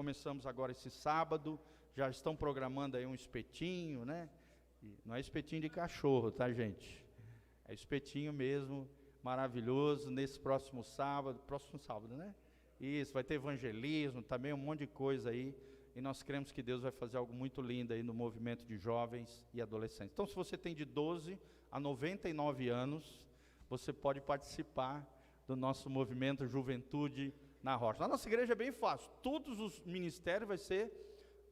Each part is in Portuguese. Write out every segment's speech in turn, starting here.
começamos agora esse sábado, já estão programando aí um espetinho, né? E não é espetinho de cachorro, tá, gente? É espetinho mesmo, maravilhoso, nesse próximo sábado, né? Isso, vai ter evangelismo, também um monte de coisa aí, e nós cremos que Deus vai fazer algo muito lindo aí no movimento de jovens e adolescentes. Então, se você tem de 12 a 99 anos, você pode participar do nosso movimento Juventude na Rocha. Na nossa igreja é bem fácil, todos os ministérios vai ser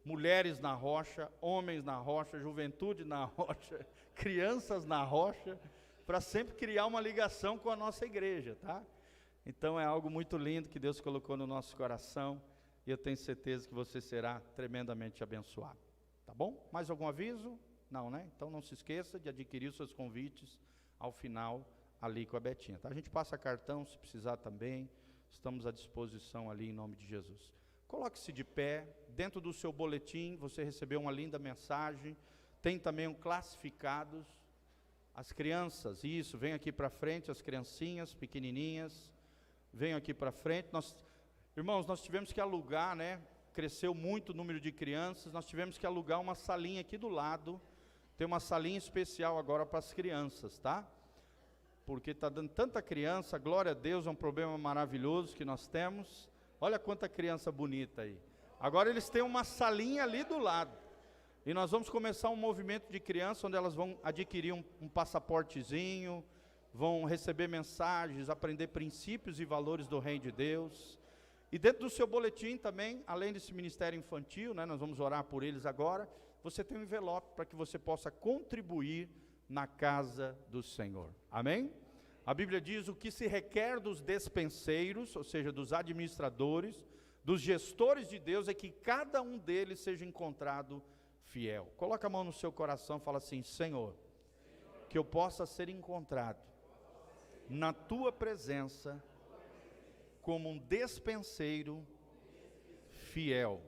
mulheres na rocha, homens na rocha, juventude na rocha, crianças na rocha, para sempre criar uma ligação com a nossa igreja, tá? Então é algo muito lindo que Deus colocou no nosso coração, e eu tenho certeza que você será tremendamente abençoado, tá bom? Mais algum aviso? Não, né? Então não se esqueça de adquirir os seus convites ao final, ali com a Betinha, tá? A gente passa cartão, se precisar também, estamos à disposição ali em nome de Jesus. Coloque-se de pé, dentro do seu boletim, você recebeu uma linda mensagem, tem também um classificados, as crianças, isso, vem aqui para frente, as criancinhas pequenininhas, venham aqui para frente. Irmãos, nós tivemos que alugar, né, cresceu muito o número de crianças, nós tivemos que alugar uma salinha aqui do lado, tem uma salinha especial agora para as crianças, tá? Porque está dando tanta criança, glória a Deus, é um problema maravilhoso que nós temos. Olha quanta criança bonita aí. Agora eles têm uma salinha ali do lado. E nós vamos começar um movimento de crianças, onde elas vão adquirir um passaportezinho, vão receber mensagens, aprender princípios e valores do reino de Deus. E dentro do seu boletim também, além desse ministério infantil, né, nós vamos orar por eles agora, você tem um envelope para que você possa contribuir na casa do Senhor. Amém? A Bíblia diz: o que se requer dos despenseiros, ou seja, dos administradores, dos gestores de Deus, é que cada um deles seja encontrado fiel. Coloca a mão no seu coração e fala assim: Senhor, que eu possa ser encontrado na tua presença como um despenseiro fiel.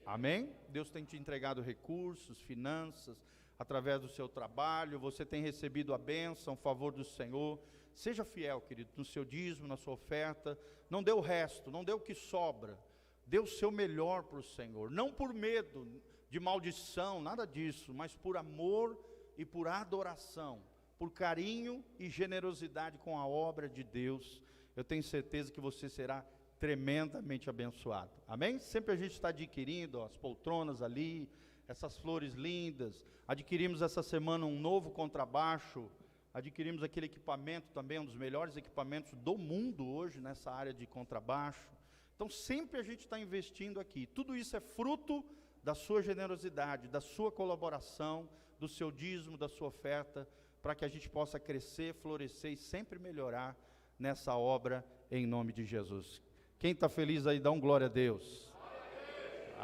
Amém? Deus tem te entregado recursos, finanças, através do seu trabalho, você tem recebido a bênção, o favor do Senhor. Seja fiel, querido, no seu dízimo, na sua oferta. Não dê o resto, não dê o que sobra. Dê o seu melhor para o Senhor. Não por medo de maldição, nada disso, mas por amor e por adoração, por carinho e generosidade com a obra de Deus. Eu tenho certeza que você será tremendamente abençoado. Amém? Sempre a gente está adquirindo as poltronas ali, essas flores lindas. Adquirimos essa semana um novo contrabaixo, adquirimos aquele equipamento também, um dos melhores equipamentos do mundo hoje nessa área de contrabaixo. Então sempre a gente está investindo aqui. Tudo isso é fruto da sua generosidade, da sua colaboração, do seu dízimo, da sua oferta, para que a gente possa crescer, florescer e sempre melhorar nessa obra em nome de Jesus. Quem está feliz aí, dá um glória a Deus.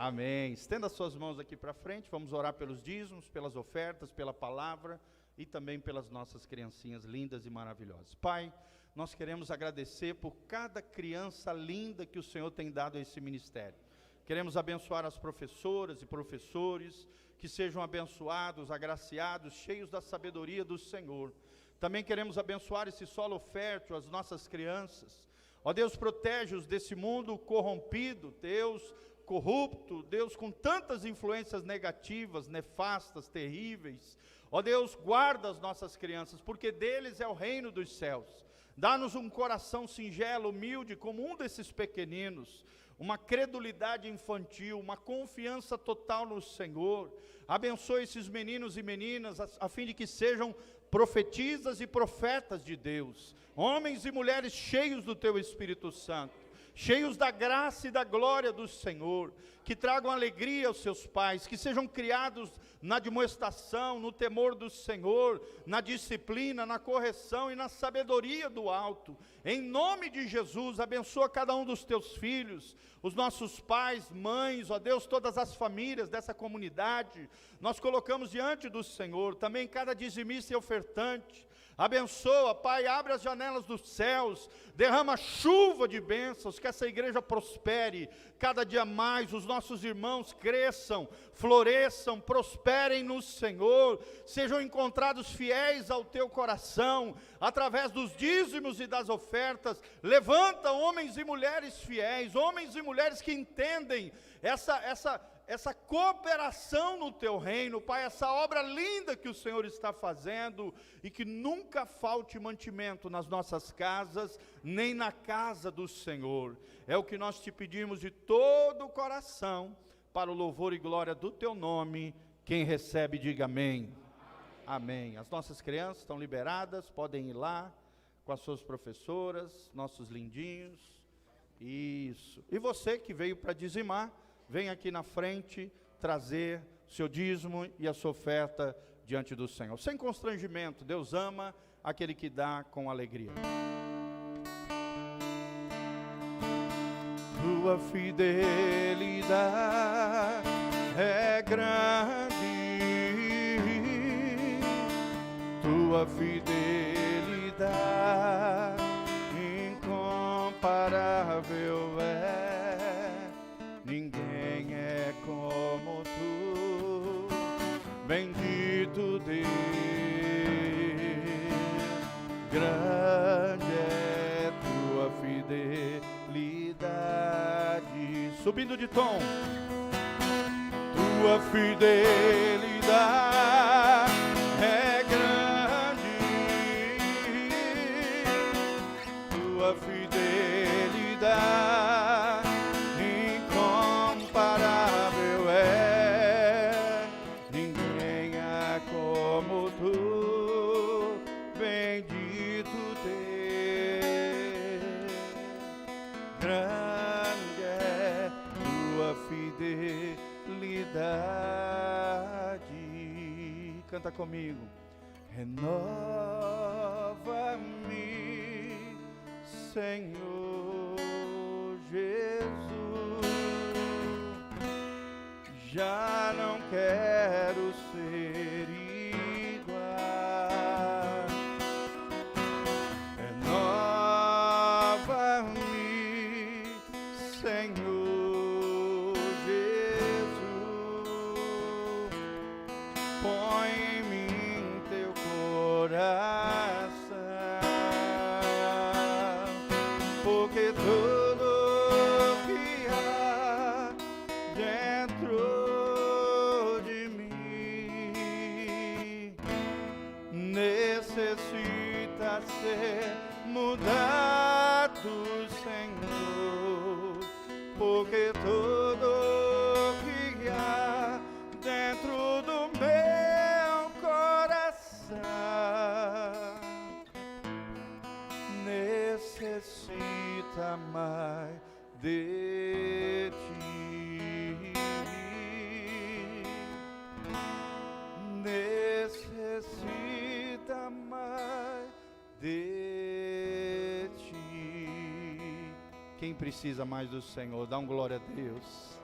Amém. Estenda suas mãos aqui para frente, vamos orar pelos dízimos, pelas ofertas, pela palavra e também pelas nossas criancinhas lindas e maravilhosas. Pai, nós queremos agradecer por cada criança linda que o Senhor tem dado a esse ministério. Queremos abençoar as professoras e professores, que sejam abençoados, agraciados, cheios da sabedoria do Senhor. Também queremos abençoar esse solo fértil, as nossas crianças. Ó Deus, protege-os desse mundo corrompido, Deus, corrupto, Deus, com tantas influências negativas, nefastas, terríveis. Ó Deus, guarda as nossas crianças, porque deles é o reino dos céus. Dá-nos um coração singelo, humilde, como um desses pequeninos, uma credulidade infantil, uma confiança total no Senhor. Abençoe esses meninos e meninas, a fim de que sejam profetisas e profetas de Deus, homens e mulheres cheios do Teu Espírito Santo, cheios da graça e da glória do Senhor, que tragam alegria aos seus pais, que sejam criados na admoestação, no temor do Senhor, na disciplina, na correção e na sabedoria do alto. Em nome de Jesus, abençoa cada um dos Teus filhos, os nossos pais, mães, ó Deus, todas as famílias dessa comunidade. Nós colocamos diante do Senhor também cada dizimista e ofertante. Abençoa, Pai, abre as janelas dos céus, derrama chuva de bênçãos, que essa igreja prospere cada dia mais, os nossos irmãos cresçam, floresçam, prosperem no Senhor, sejam encontrados fiéis ao teu coração, através dos dízimos e das ofertas. Levanta homens e mulheres fiéis, homens e mulheres que entendem essa cooperação no teu reino, Pai, essa obra linda que o Senhor está fazendo, e que nunca falte mantimento nas nossas casas, nem na casa do Senhor. É o que nós te pedimos de todo o coração, para o louvor e glória do teu nome. Quem recebe, diga amém. Amém. As nossas crianças estão liberadas, podem ir lá com as suas professoras, nossos lindinhos. Isso. E você que veio para dizimar, vem aqui na frente trazer seu dízimo e a sua oferta diante do Senhor. Sem constrangimento, Deus ama aquele que dá com alegria. Tua fidelidade é grande, tua fidelidade incomparável é, ninguém é como tu, bendito Deus, grande é tua fidelidade. Subindo de tom, tua fidelidade é grande, tua fidelidade incomparável é, ninguém é como tu, bendito Deus, grande é tua fidelidade. Canta comigo. Renova-me, Senhor Jesus, já não quero ser igual. Renova-me, Senhor Jesus, põe em mim teu coração, porque tudo que há dentro de mim necessita ser mudado, Senhor, porque tudo que há dentro do meu coração necessita mais de ti, necessita mais de ti. Quem precisa mais do Senhor? Dá glória a Deus.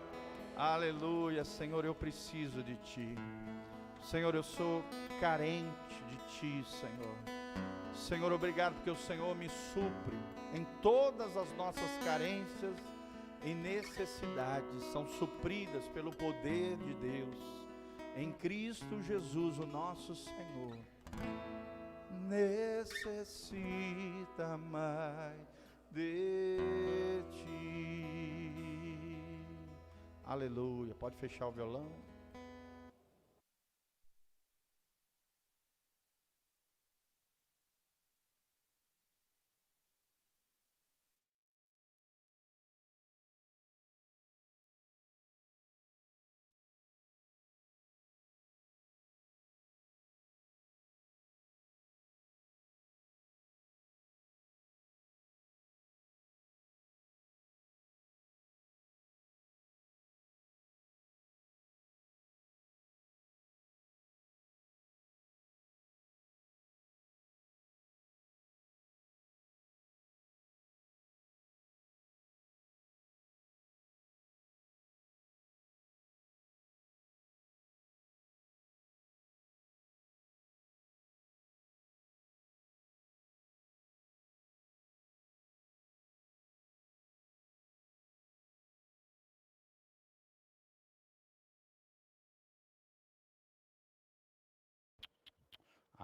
Aleluia. Senhor, eu preciso de ti. Senhor, eu sou carente de ti, Senhor. Senhor, obrigado porque o Senhor me supre em todas as nossas carências e necessidades, são supridas pelo poder de Deus, em Cristo Jesus, o nosso Senhor. Necessita mais de ti. Aleluia. Pode fechar o violão.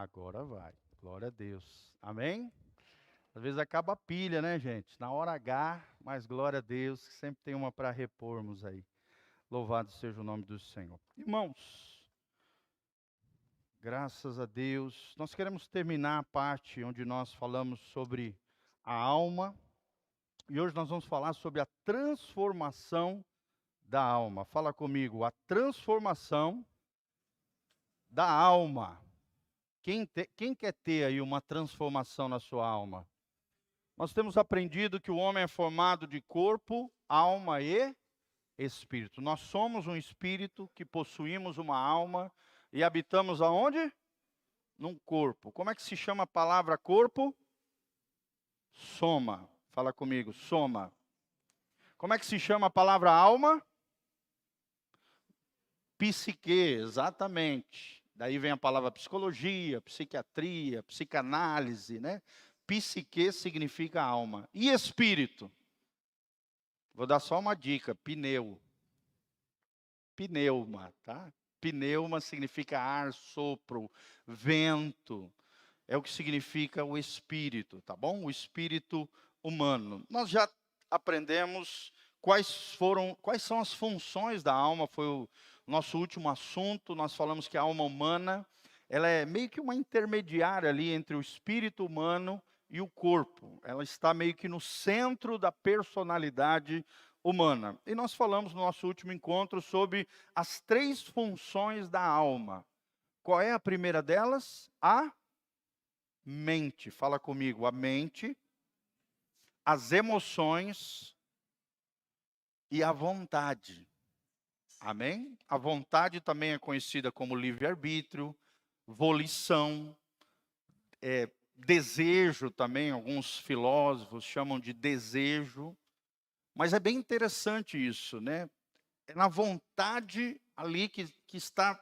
Agora vai. Glória a Deus. Amém? Às vezes acaba a pilha, né, gente? Na hora H, mas glória a Deus, que sempre tem uma para repormos aí. Louvado seja o nome do Senhor. Irmãos, graças a Deus, nós queremos terminar a parte onde nós falamos sobre a alma. E hoje nós vamos falar sobre a transformação da alma. Fala comigo, a transformação da alma. Quem quer ter aí uma transformação na sua alma? Nós temos aprendido que o homem é formado de corpo, alma e espírito. Nós somos um espírito que possuímos uma alma e habitamos aonde? Num corpo. Como é que se chama a palavra corpo? Soma. Fala comigo, soma. Como é que se chama a palavra alma? Psique, exatamente. Daí vem a palavra psicologia, psiquiatria, psicanálise, né? Psique significa alma. E espírito? Vou dar só uma dica, pneu. Pneuma, tá? Pneuma significa ar, sopro, vento. É o que significa o espírito, tá bom? O espírito humano. Nós já aprendemos quais são as funções da alma, foi o nosso último assunto. Nós falamos que a alma humana, ela é meio que uma intermediária ali entre o espírito humano e o corpo. Ela está meio que no centro da personalidade humana. E nós falamos no nosso último encontro sobre as 3 funções da alma. Qual é a primeira delas? A mente. Fala comigo, a mente, as emoções e a vontade. Amém? A vontade também é conhecida como livre-arbítrio, volição, desejo também, alguns filósofos chamam de desejo. Mas é bem interessante isso, né? É na vontade ali que está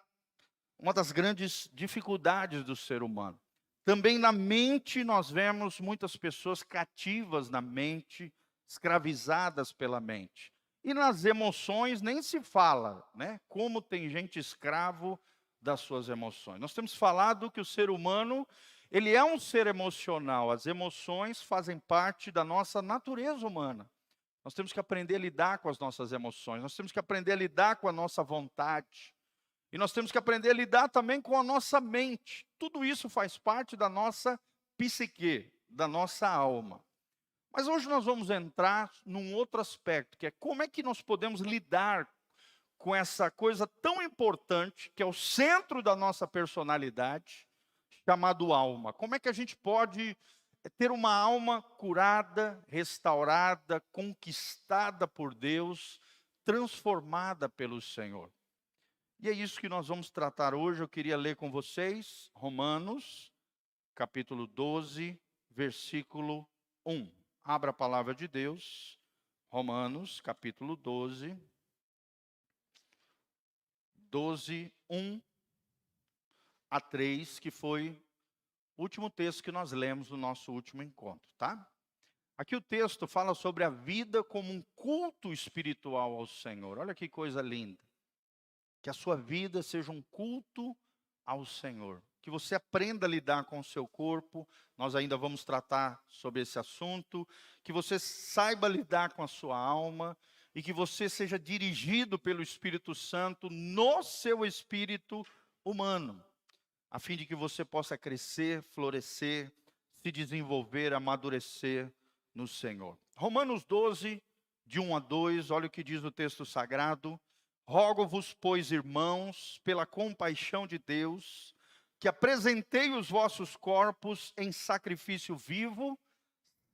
uma das grandes dificuldades do ser humano. Também na mente nós vemos muitas pessoas cativas na mente, escravizadas pela mente. E nas emoções nem se fala, né? Como tem gente escravo das suas emoções. Nós temos falado que o ser humano, ele é um ser emocional. As emoções fazem parte da nossa natureza humana. Nós temos que aprender a lidar com as nossas emoções. Nós temos que aprender a lidar com a nossa vontade. E nós temos que aprender a lidar também com a nossa mente. Tudo isso faz parte da nossa psique, da nossa alma. Mas hoje nós vamos entrar num outro aspecto, que é como é que nós podemos lidar com essa coisa tão importante, que é o centro da nossa personalidade, chamado alma. Como é que a gente pode ter uma alma curada, restaurada, conquistada por Deus, transformada pelo Senhor? E é isso que nós vamos tratar hoje. Eu queria ler com vocês Romanos, capítulo 12, versículo 1. Abra a palavra de Deus, Romanos, capítulo 12, 1 a 3, que foi o último texto que nós lemos no nosso último encontro, tá? Aqui o texto fala sobre a vida como um culto espiritual ao Senhor. Olha que coisa linda. Que a sua vida seja um culto ao Senhor. Que você aprenda a lidar com o seu corpo. Nós ainda vamos tratar sobre esse assunto. Que você saiba lidar com a sua alma. E que você seja dirigido pelo Espírito Santo no seu espírito humano. A fim de que você possa crescer, florescer, se desenvolver, amadurecer no Senhor. Romanos 12, de 1 a 2, olha o que diz o texto sagrado. Rogo-vos, pois, irmãos, pela compaixão de Deus, que apresentei os vossos corpos em sacrifício vivo,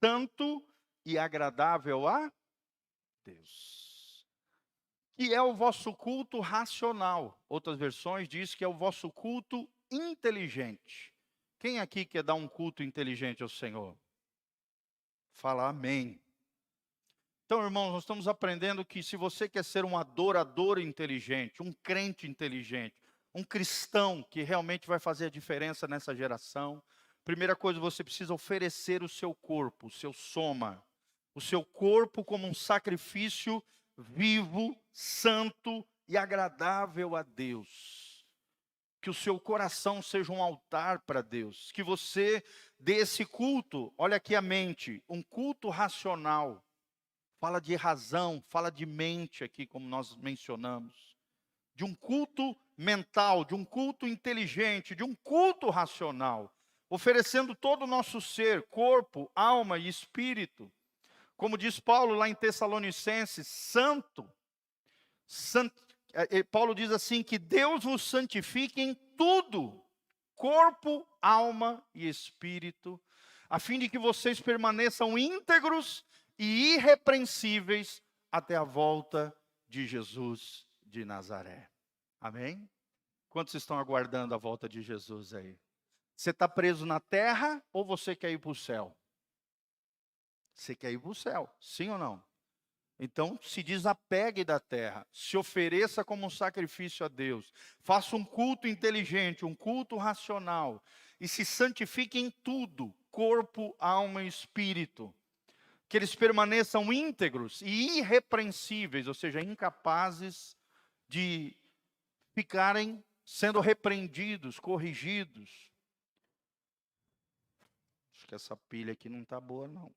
santo e agradável a Deus. Que é o vosso culto racional. Outras versões diz que é o vosso culto inteligente. Quem aqui quer dar um culto inteligente ao Senhor? Fala amém. Então, irmãos, nós estamos aprendendo que se você quer ser um adorador inteligente, um crente inteligente, um cristão que realmente vai fazer a diferença nessa geração, primeira coisa, você precisa oferecer o seu corpo, o seu soma, o seu corpo como um sacrifício vivo, santo e agradável a Deus. que o seu coração seja um altar para Deus, que você dê esse culto, olha aqui a mente, um culto racional, fala de razão, fala de mente aqui, como nós mencionamos, de um culto mental, de um culto inteligente, de um culto racional, oferecendo todo o nosso ser, corpo, alma e espírito. Como diz Paulo lá em Tessalonicenses, Paulo diz assim, que Deus vos santifique em tudo, corpo, alma e espírito, a fim de que vocês permaneçam íntegros e irrepreensíveis até a volta de Jesus de Nazaré. Amém? Quantos estão aguardando a volta de Jesus aí? Você está preso na terra ou você quer ir para o céu? Você quer ir para o céu, sim ou não? Então, se desapegue da terra, se ofereça como um sacrifício a Deus, faça um culto inteligente, um culto racional, e se santifique em tudo, corpo, alma e espírito, que eles permaneçam íntegros e irrepreensíveis, ou seja, incapazes de ficarem sendo repreendidos, corrigidos. Acho que essa pilha aqui não está boa, não.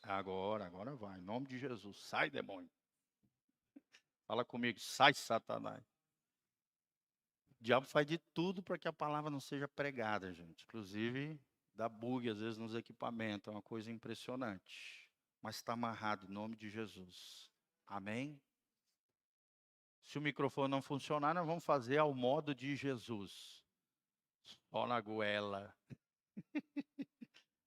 Agora vai, em nome de Jesus, sai demônio. Fala comigo, sai Satanás. O diabo faz de tudo para que a palavra não seja pregada, gente. Inclusive, dá bug às vezes nos equipamentos, é uma coisa impressionante. Mas está amarrado em nome de Jesus. Amém? Se o microfone não funcionar, nós vamos fazer ao modo de Jesus. Só na goela.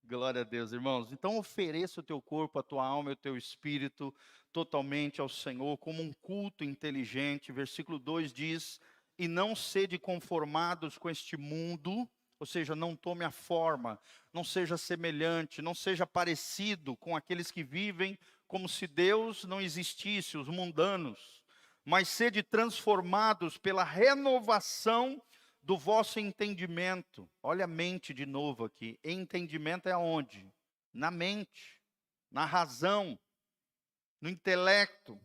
Glória a Deus, irmãos. Então ofereça o teu corpo, a tua alma e o teu espírito totalmente ao Senhor, como um culto inteligente. Versículo 2 diz, e não sede conformados com este mundo, ou seja, não tome a forma, não seja semelhante, não seja parecido com aqueles que vivem como se Deus não existisse, os mundanos, mas sede transformados pela renovação do vosso entendimento. Olha a mente de novo aqui. Entendimento é aonde? Na mente, na razão, no intelecto,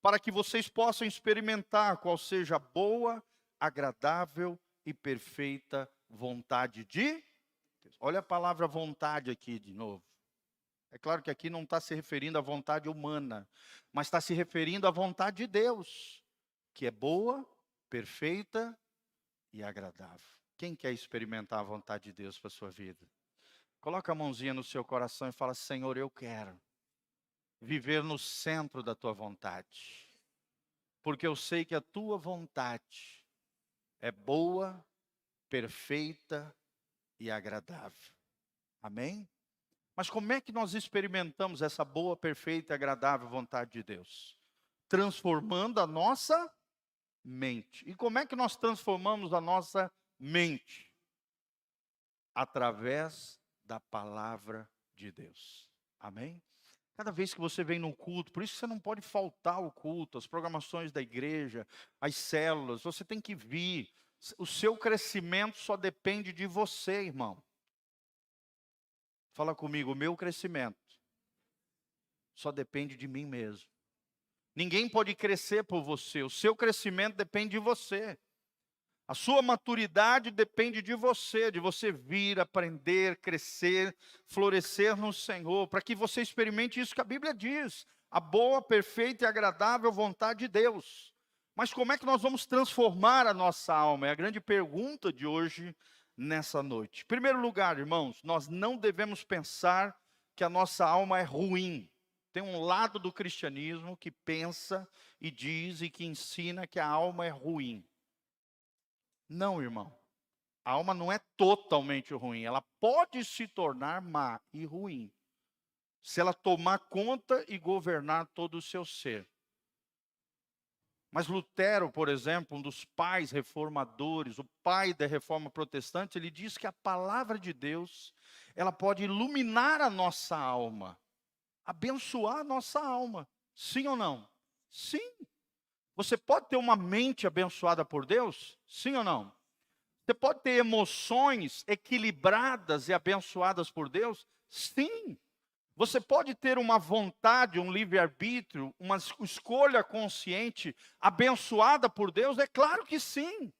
para que vocês possam experimentar qual seja a boa, agradável e perfeita vontade de Deus. Olha a palavra vontade aqui de novo. É claro que aqui não está se referindo à vontade humana, mas está se referindo à vontade de Deus, que é boa, perfeita e agradável. Quem quer experimentar a vontade de Deus para a sua vida? Coloca a mãozinha no seu coração e fala, Senhor, eu quero viver no centro da tua vontade, porque eu sei que a tua vontade é boa, perfeita e agradável. Amém? Mas como é que nós experimentamos essa boa, perfeita e agradável vontade de Deus? Transformando a nossa mente. E como é que nós transformamos a nossa mente? Através da palavra de Deus. Amém? Cada vez que você vem no culto, por isso que você não pode faltar ao culto, as programações da igreja, as células, você tem que vir. O seu crescimento só depende de você, irmão. Fala comigo, o meu crescimento só depende de mim mesmo. Ninguém pode crescer por você, o seu crescimento depende de você. A sua maturidade depende de você vir, aprender, crescer, florescer no Senhor, para que você experimente isso que a Bíblia diz, a boa, perfeita e agradável vontade de Deus. Mas como é que nós vamos transformar a nossa alma? É a grande pergunta de hoje, nessa noite. Em primeiro lugar, irmãos, nós não devemos pensar que a nossa alma é ruim. Tem um lado do cristianismo que pensa e diz e que ensina que a alma é ruim. Não, irmão. A alma não é totalmente ruim. Ela pode se tornar má e ruim, se ela tomar conta e governar todo o seu ser. Mas Lutero, por exemplo, um dos pais reformadores, o pai da reforma protestante, ele diz que a palavra de Deus, ela pode iluminar a nossa alma, abençoar a nossa alma. Sim ou não? Sim. Você pode ter uma mente abençoada por Deus? Sim ou não? Você pode ter emoções equilibradas e abençoadas por Deus? Sim. Você pode ter uma vontade, um livre-arbítrio, uma escolha consciente abençoada por Deus? É claro que sim.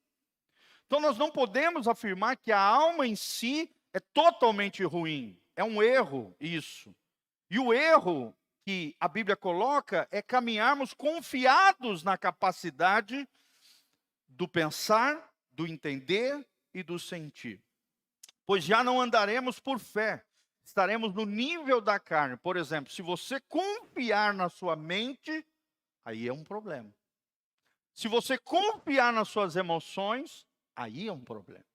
Então nós não podemos afirmar que a alma em si é totalmente ruim. É um erro isso. E o erro que a Bíblia coloca é caminharmos confiados na capacidade do pensar, do entender e do sentir. Pois já não andaremos por fé, estaremos no nível da carne. Por exemplo, se você confiar na sua mente, aí é um problema. Se você confiar nas suas emoções, aí é um problema.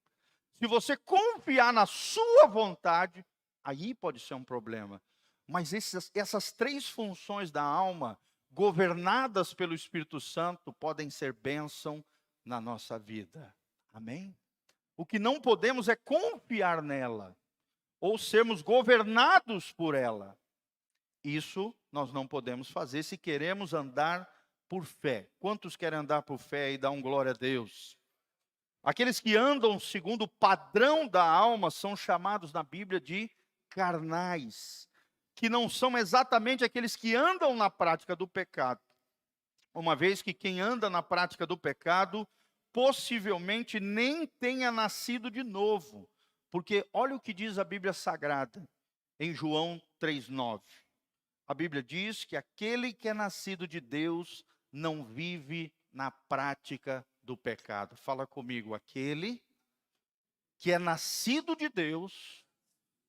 Se você confiar na sua vontade, aí pode ser um problema. Mas essas três funções da alma, governadas pelo Espírito Santo, podem ser bênção na nossa vida. Amém? O que não podemos é confiar nela, ou sermos governados por ela. Isso nós não podemos fazer se queremos andar por fé. Quantos querem andar por fé e dar um glória a Deus? Aqueles que andam segundo o padrão da alma são chamados na Bíblia de carnais, que não são exatamente aqueles que andam na prática do pecado. Uma vez que quem anda na prática do pecado, possivelmente nem tenha nascido de novo. Porque olha o que diz a Bíblia Sagrada, em João 3,9. A Bíblia diz que aquele que é nascido de Deus não vive na prática do pecado. Fala comigo, aquele que é nascido de Deus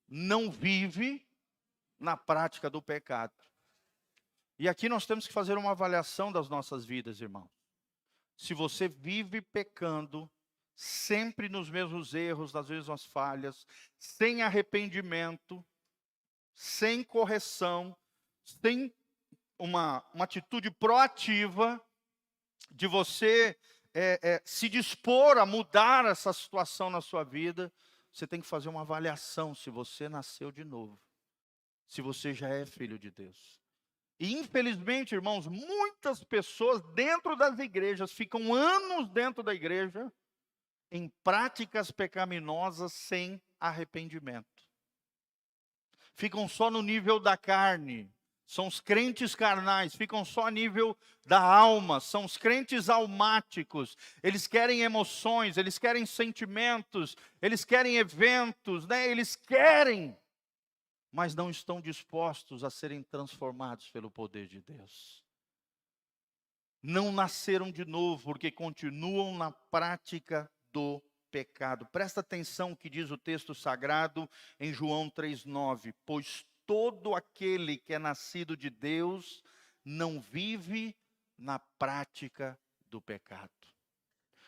não vive na prática do pecado. E aqui nós temos que fazer uma avaliação das nossas vidas, irmãos. Se você vive pecando, sempre nos mesmos erros, nas mesmas falhas, sem arrependimento, sem correção, sem uma atitude proativa de você se dispor a mudar essa situação na sua vida, você tem que fazer uma avaliação se você nasceu de novo, se você já é filho de Deus. E infelizmente, irmãos, muitas pessoas dentro das igrejas ficam anos dentro da igreja em práticas pecaminosas sem arrependimento. Ficam só no nível da carne. São os crentes carnais, ficam só a nível da alma, são os crentes almáticos. Eles querem emoções, eles querem sentimentos, eles querem eventos, né? Eles querem, mas não estão dispostos a serem transformados pelo poder de Deus. Não nasceram de novo, porque continuam na prática do pecado. Presta atenção o que diz o texto sagrado em João 3,9. Pois todo aquele que é nascido de Deus não vive na prática do pecado.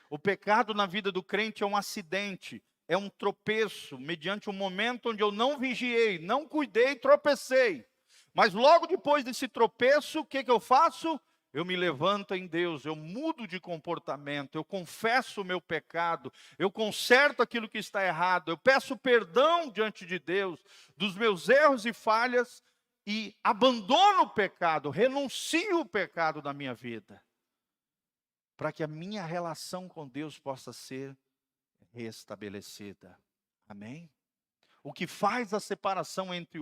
O pecado na vida do crente é um acidente, é um tropeço, mediante um momento onde eu não vigiei, não cuidei, tropecei. Mas logo depois desse tropeço, o que eu faço? Eu me levanto em Deus, eu mudo de comportamento, eu confesso o meu pecado, eu conserto aquilo que está errado, eu peço perdão diante de Deus dos meus erros e falhas e abandono o pecado, renuncio o pecado da minha vida, para que a minha relação com Deus possa ser restabelecida. Amém? O que faz a separação entre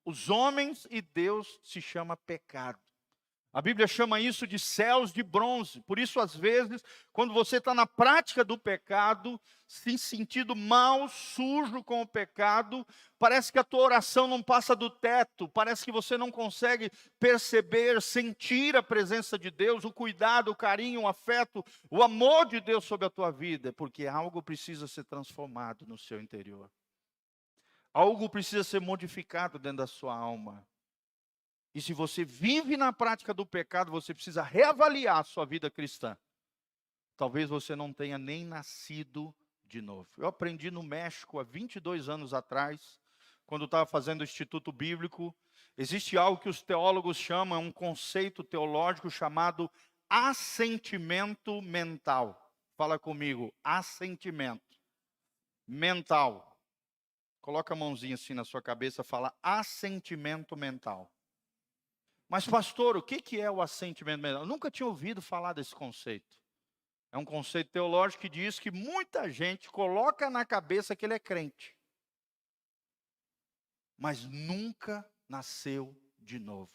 os homens e Deus se chama pecado. A Bíblia chama isso de céus de bronze. Por isso, às vezes, quando você está na prática do pecado, se sentindo mal, sujo com o pecado, parece que a tua oração não passa do teto, parece que você não consegue perceber, sentir a presença de Deus, o cuidado, o carinho, o afeto, o amor de Deus sobre a tua vida, porque algo precisa ser transformado no seu interior. Algo precisa ser modificado dentro da sua alma. E se você vive na prática do pecado, você precisa reavaliar a sua vida cristã. Talvez você não tenha nem nascido de novo. Eu aprendi no México há 22 anos atrás, quando estava fazendo o Instituto Bíblico. Existe algo que os teólogos chamam, um conceito teológico chamado assentimento mental. Fala comigo, assentimento mental. Coloca a mãozinha assim na sua cabeça, fala assentimento mental. Mas pastor, o que é o assentimento mental? Eu nunca tinha ouvido falar desse conceito. É um conceito teológico que diz que muita gente coloca na cabeça que ele é crente, mas nunca nasceu de novo.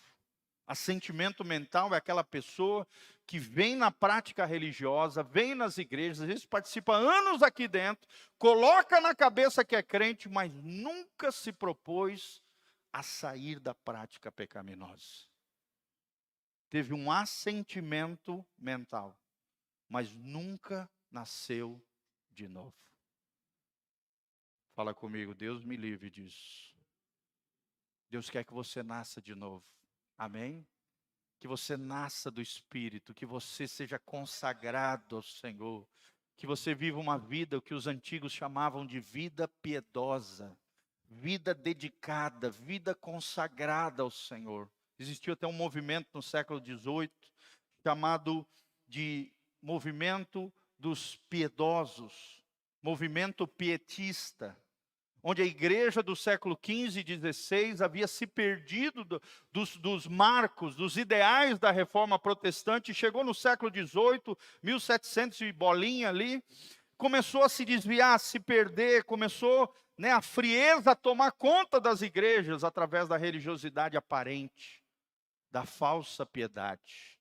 Assentimento mental é aquela pessoa que vem na prática religiosa, vem nas igrejas, às vezes participa anos aqui dentro, coloca na cabeça que é crente, mas nunca se propôs a sair da prática pecaminosa. Teve um assentimento mental, mas nunca nasceu de novo. Fala comigo, Deus me livre disso. Deus quer que você nasça de novo. Amém? Que você nasça do Espírito, que você seja consagrado ao Senhor, que você viva uma vida, o que os antigos chamavam de vida piedosa, vida dedicada, vida consagrada ao Senhor. Existiu até um movimento no século XVIII, chamado de movimento dos piedosos, movimento pietista, onde a igreja do século XV e XVI havia se perdido dos marcos, dos ideais da reforma protestante, chegou no século XVIII, 1700 e bolinha ali, começou a se desviar, a se perder, começou a frieza a tomar conta das igrejas através da religiosidade aparente, da falsa piedade.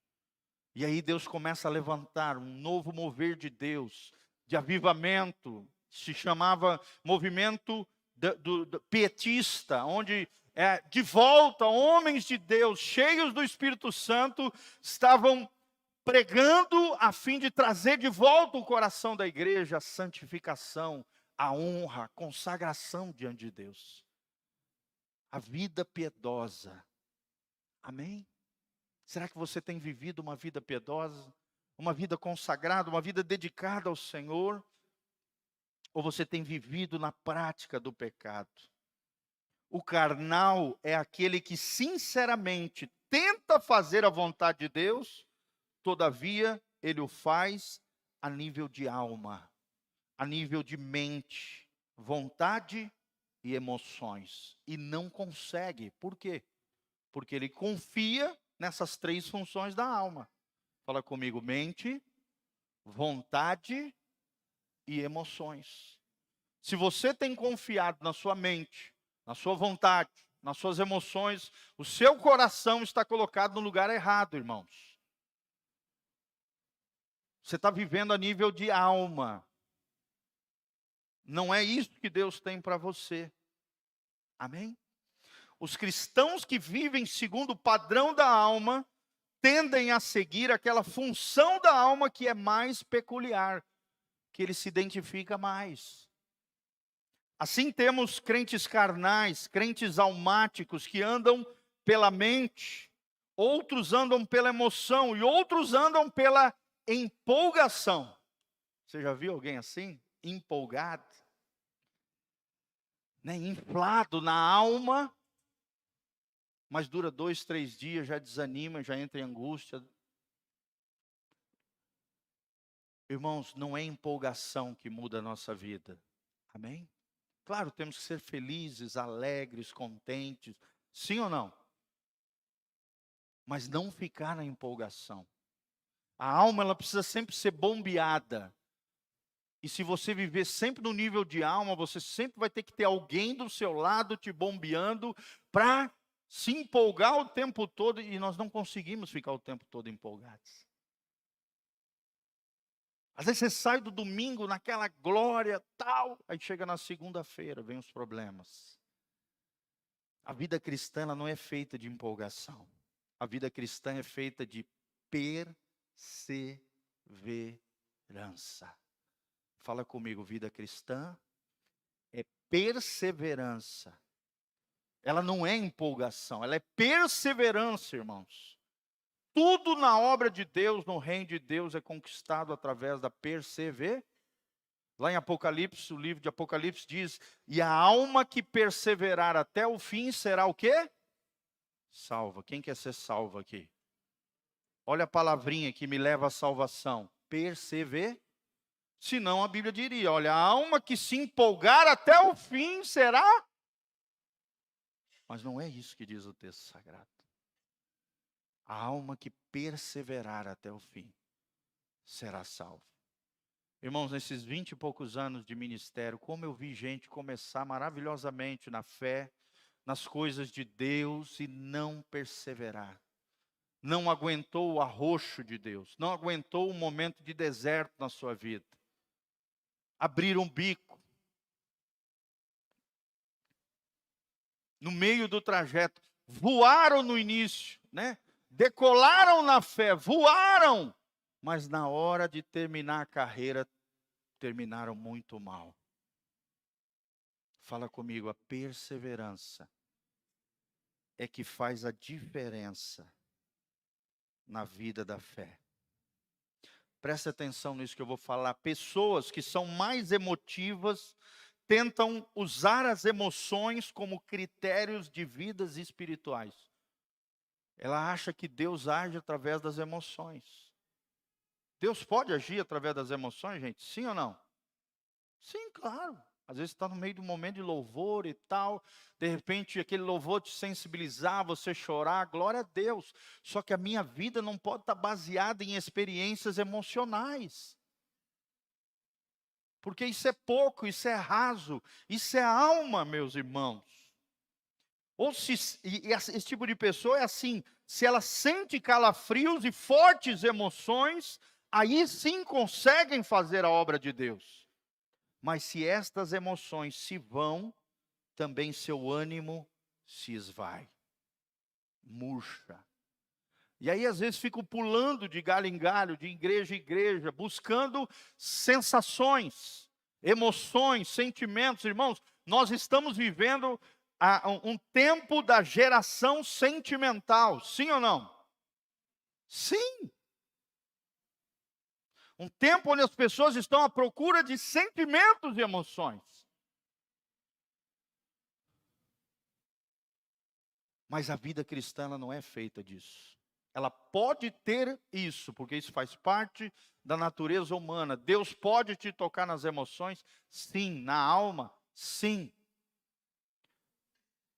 E aí Deus começa a levantar um novo mover de Deus, de avivamento, se chamava movimento do pietista, onde de volta homens de Deus, cheios do Espírito Santo, estavam pregando a fim de trazer de volta o coração da igreja, a santificação, a honra, a consagração diante de Deus. A vida piedosa. Amém? Será que você tem vivido uma vida piedosa? Uma vida consagrada, uma vida dedicada ao Senhor? Ou você tem vivido na prática do pecado? O carnal é aquele que sinceramente tenta fazer a vontade de Deus, todavia ele o faz a nível de alma, a nível de mente, vontade e emoções. E não consegue. Por quê? Porque ele confia nessas três funções da alma. Fala comigo, mente, vontade e emoções. Se você tem confiado na sua mente, na sua vontade, nas suas emoções, o seu coração está colocado no lugar errado, irmãos. Você está vivendo a nível de alma. Não é isso que Deus tem para você. Amém? Os cristãos que vivem segundo o padrão da alma, tendem a seguir aquela função da alma que é mais peculiar, que ele se identifica mais. Assim temos crentes carnais, crentes almáticos, que andam pela mente, outros andam pela emoção e outros andam pela empolgação. Você já viu alguém assim? Empolgado? Inflado na alma, mas dura 2, 3 dias, já desanima, já entra em angústia. Irmãos, não é empolgação que muda a nossa vida. Amém? Claro, temos que ser felizes, alegres, contentes. Sim ou não? Mas não ficar na empolgação. A alma, ela precisa sempre ser bombeada. E se você viver sempre no nível de alma, você sempre vai ter que ter alguém do seu lado te bombeando para se empolgar o tempo todo. E nós não conseguimos ficar o tempo todo empolgados. Às vezes você sai do domingo naquela glória tal, aí chega na segunda-feira, vem os problemas. A vida cristã, ela não é feita de empolgação. A vida cristã é feita de perseverança. Fala comigo, vida cristã é perseverança. Ela não é empolgação, ela é perseverança, irmãos. Tudo na obra de Deus, no reino de Deus, é conquistado através da perseverança. Lá em Apocalipse, o livro de Apocalipse diz, e a alma que perseverar até o fim será o quê? Salva. Quem quer ser salvo aqui? Olha a palavrinha que me leva à salvação. Perseverar. Senão a Bíblia diria, olha, a alma que se empolgar até o fim será. Mas não é isso que diz o texto sagrado. A alma que perseverar até o fim será salva. Irmãos, nesses 20 e poucos anos de ministério, como eu vi gente começar maravilhosamente na fé, nas coisas de Deus e não perseverar. Não aguentou o arroxo de Deus, não aguentou o momento de deserto na sua vida. Abriram um bico. No meio do trajeto, voaram no início, né? Decolaram na fé, voaram, mas na hora de terminar a carreira, terminaram muito mal. Fala comigo, a perseverança é que faz a diferença na vida da fé. Preste atenção nisso que eu vou falar. Pessoas que são mais emotivas tentam usar as emoções como critérios de vidas espirituais. Ela acha que Deus age através das emoções. Deus pode agir através das emoções, gente? Sim ou não? Sim, claro. Às vezes está no meio de um momento de louvor e tal, de repente aquele louvor te sensibilizar, você chorar, glória a Deus. Só que a minha vida não pode estar baseada em experiências emocionais. Porque isso é pouco, isso é raso, isso é alma, meus irmãos. Ou se esse tipo de pessoa é assim, se ela sente calafrios e fortes emoções, aí sim conseguem fazer a obra de Deus. Mas se estas emoções se vão, também seu ânimo se esvai, murcha. E aí às vezes fico pulando de galho em galho, de igreja em igreja, buscando sensações, emoções, sentimentos. Irmãos, nós estamos vivendo um tempo da geração sentimental, sim ou não? Sim. Um tempo onde as pessoas estão à procura de sentimentos e emoções. Mas a vida cristã ela não é feita disso. Ela pode ter isso, porque isso faz parte da natureza humana. Deus pode te tocar nas emoções, sim, na alma, sim.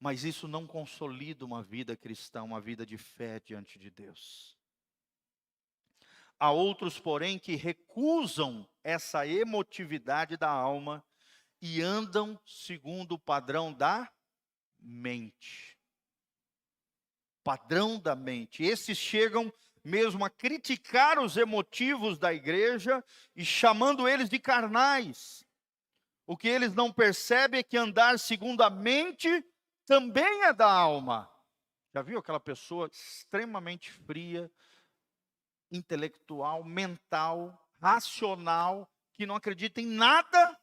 Mas isso não consolida uma vida cristã, uma vida de fé diante de Deus. Há outros, porém, que recusam essa emotividade da alma e andam segundo o padrão da mente. Padrão da mente. Esses chegam mesmo a criticar os emotivos da igreja e chamando eles de carnais. O que eles não percebem é que andar segundo a mente também é da alma. Já viu aquela pessoa extremamente fria, intelectual, mental, racional, que não acredita em nada,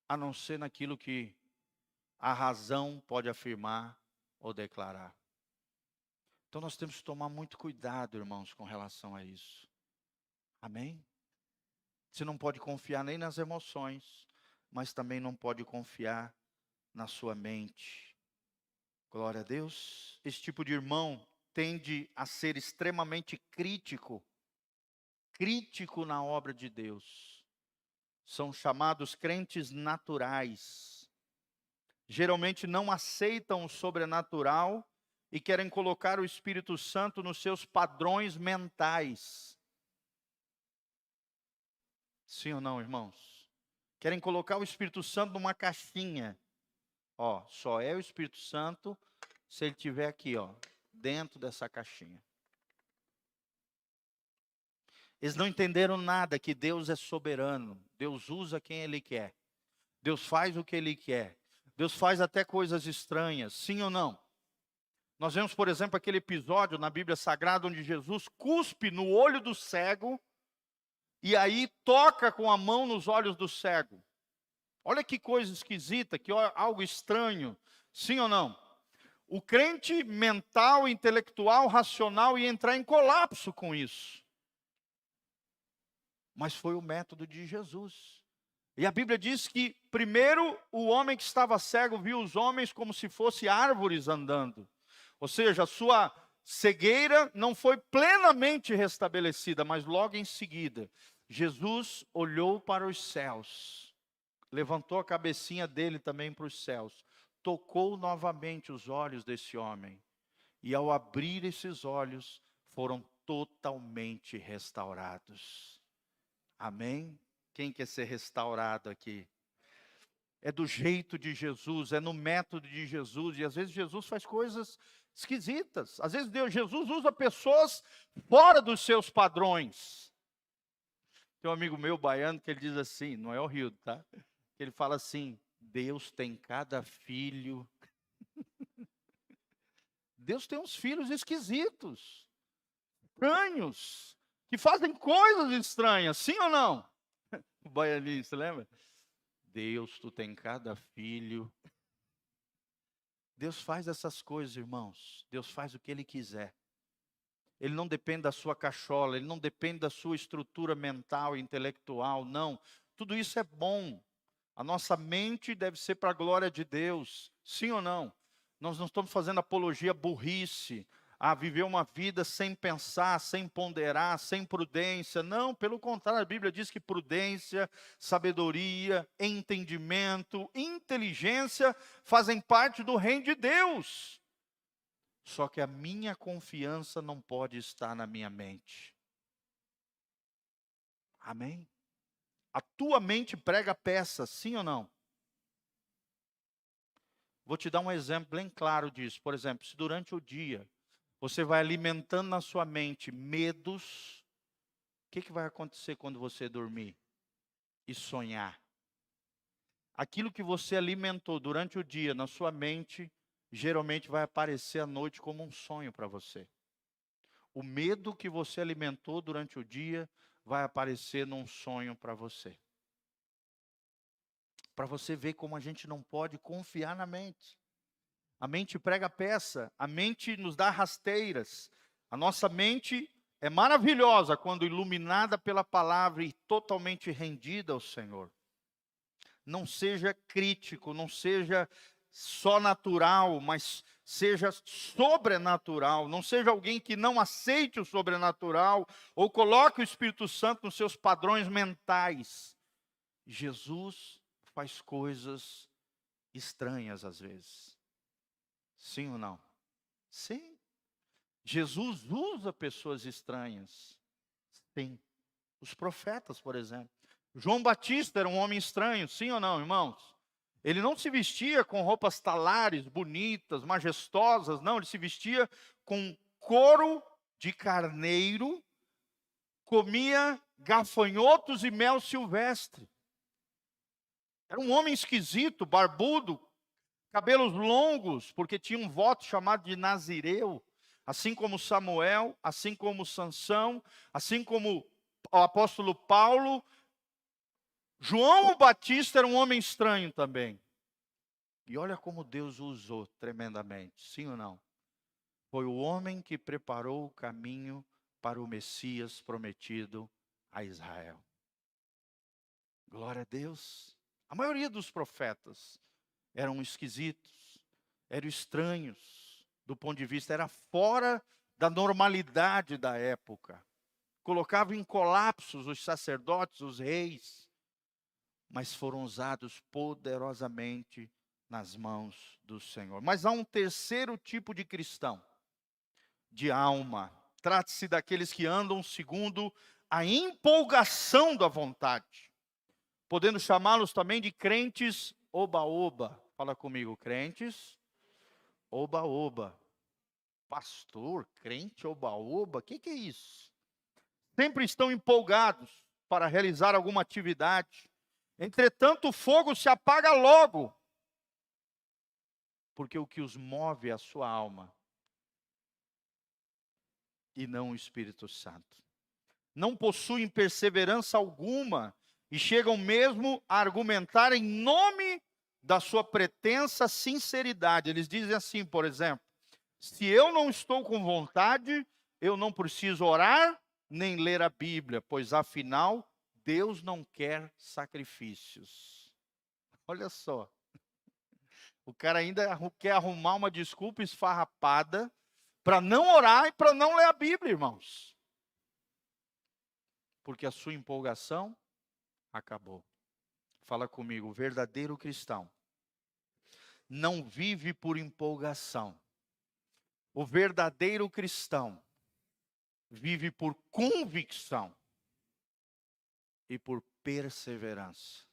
a não ser naquilo que a razão pode afirmar ou declarar. Então nós temos que tomar muito cuidado, irmãos, com relação a isso. Amém? Você não pode confiar nem nas emoções, mas também não pode confiar na sua mente. Glória a Deus. Esse tipo de irmão tende a ser extremamente crítico na obra de Deus. São chamados crentes naturais. Geralmente não aceitam o sobrenatural e querem colocar o Espírito Santo nos seus padrões mentais. Sim ou não, irmãos? Querem colocar o Espírito Santo numa caixinha. Ó, só é o Espírito Santo se ele estiver aqui, ó, dentro dessa caixinha. Eles não entenderam nada, que Deus é soberano. Deus usa quem Ele quer. Deus faz o que Ele quer. Deus faz até coisas estranhas, sim ou não? Nós vemos, por exemplo, aquele episódio na Bíblia Sagrada onde Jesus cuspe no olho do cego e aí toca com a mão nos olhos do cego. Olha que coisa esquisita, que algo estranho, sim ou não? O crente mental, intelectual, racional ia entrar em colapso com isso. Mas foi o método de Jesus. E a Bíblia diz que primeiro o homem que estava cego viu os homens como se fossem árvores andando. Ou seja, a sua cegueira não foi plenamente restabelecida, mas logo em seguida, Jesus olhou para os céus, levantou a cabecinha dele também para os céus, tocou novamente os olhos desse homem. E ao abrir esses olhos, foram totalmente restaurados. Amém? Quem quer ser restaurado aqui? É do jeito de Jesus, é no método de Jesus. E às vezes Jesus faz coisas esquisitas. Às vezes Jesus usa pessoas fora dos seus padrões. Tem um amigo meu, baiano, que ele diz assim, não é o Rio, tá? Ele fala assim, Deus tem cada filho. Deus tem uns filhos esquisitos, estranhos, que fazem coisas estranhas, sim ou não? O baianista, lembra? Deus, tu tem cada filho. Deus faz essas coisas, irmãos. Deus faz o que Ele quiser. Ele não depende da sua cachola, Ele não depende da sua estrutura mental e intelectual, não. Tudo isso é bom. A nossa mente deve ser para a glória de Deus, sim ou não? Nós não estamos fazendo apologia à burrice, a viver uma vida sem pensar, sem ponderar, sem prudência. Não, pelo contrário, a Bíblia diz que prudência, sabedoria, entendimento, inteligência fazem parte do reino de Deus. Só que a minha confiança não pode estar na minha mente. Amém? A tua mente prega peça, sim ou não? Vou te dar um exemplo bem claro disso. Por exemplo, se durante o dia você vai alimentando na sua mente medos, o que vai acontecer quando você dormir e sonhar? Aquilo que você alimentou durante o dia na sua mente, geralmente vai aparecer à noite como um sonho para você. O medo que você alimentou durante o dia vai aparecer num sonho para você. Para você ver como a gente não pode confiar na mente. A mente prega peça, a mente nos dá rasteiras. A nossa mente é maravilhosa quando iluminada pela palavra e totalmente rendida ao Senhor. Não seja crítico, não seja só natural, mas seja sobrenatural. Não seja alguém que não aceite o sobrenatural ou coloque o Espírito Santo nos seus padrões mentais. Jesus faz coisas estranhas às vezes. Sim ou não? Sim. Jesus usa pessoas estranhas. Sim. Os profetas, por exemplo. João Batista era um homem estranho, sim ou não, irmãos? Ele não se vestia com roupas talares, bonitas, majestosas, não. Ele se vestia com couro de carneiro, comia gafanhotos e mel silvestre. Era um homem esquisito, barbudo, cabelos longos, porque tinha um voto chamado de Nazireu, assim como Samuel, assim como Sansão, assim como o apóstolo Paulo. João o Batista era um homem estranho também. E olha como Deus o usou tremendamente, sim ou não? Foi o homem que preparou o caminho para o Messias prometido a Israel. Glória a Deus. A maioria dos profetas eram esquisitos, eram estranhos, do ponto de vista, era fora da normalidade da época. Colocava em colapsos os sacerdotes, os reis, mas foram usados poderosamente nas mãos do Senhor. Mas há um terceiro tipo de cristão, de alma. Trata-se daqueles que andam segundo a empolgação da vontade, podendo chamá-los também de crentes oba-oba. Fala comigo, crentes oba-oba. Pastor, crente oba-oba, o que é isso? Sempre estão empolgados para realizar alguma atividade. Entretanto, o fogo se apaga logo, porque o que os move é a sua alma e não o Espírito Santo. Não possuem perseverança alguma e chegam mesmo a argumentar em nome da sua pretensa sinceridade. Eles dizem assim, por exemplo: se eu não estou com vontade, eu não preciso orar nem ler a Bíblia, pois afinal Deus não quer sacrifícios. Olha só. O cara ainda quer arrumar uma desculpa esfarrapada para não orar e para não ler a Bíblia, irmãos. Porque a sua empolgação acabou. Fala comigo, o verdadeiro cristão não vive por empolgação, O verdadeiro cristão vive por convicção e por perseverança.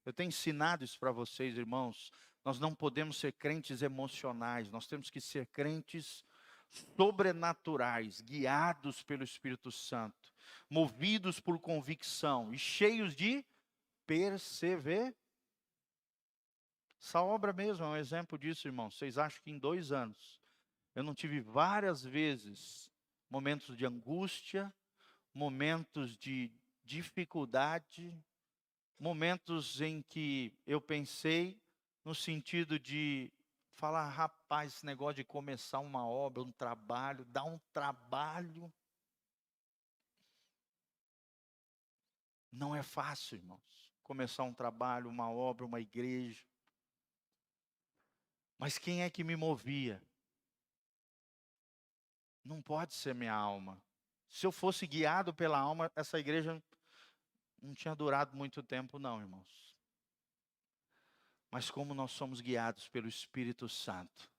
Eu tenho ensinado isso para vocês, irmãos. Nós não podemos ser crentes emocionais, nós temos que ser crentes sobrenaturais, guiados pelo Espírito Santo, movidos por convicção e cheios de perseverança. Essa obra mesmo é um exemplo disso, irmãos. Vocês acham que em 2 anos eu não tive várias vezes momentos de angústia, momentos de dificuldade, momentos em que eu pensei no sentido de falar, rapaz, esse negócio de começar uma obra, um trabalho, dá um trabalho. Não é fácil, irmãos, começar um trabalho, uma obra, uma igreja. Mas quem é que me movia? Não pode ser minha alma. Se eu fosse guiado pela alma, essa igreja não tinha durado muito tempo, não, irmãos. Mas como nós somos guiados pelo Espírito Santo,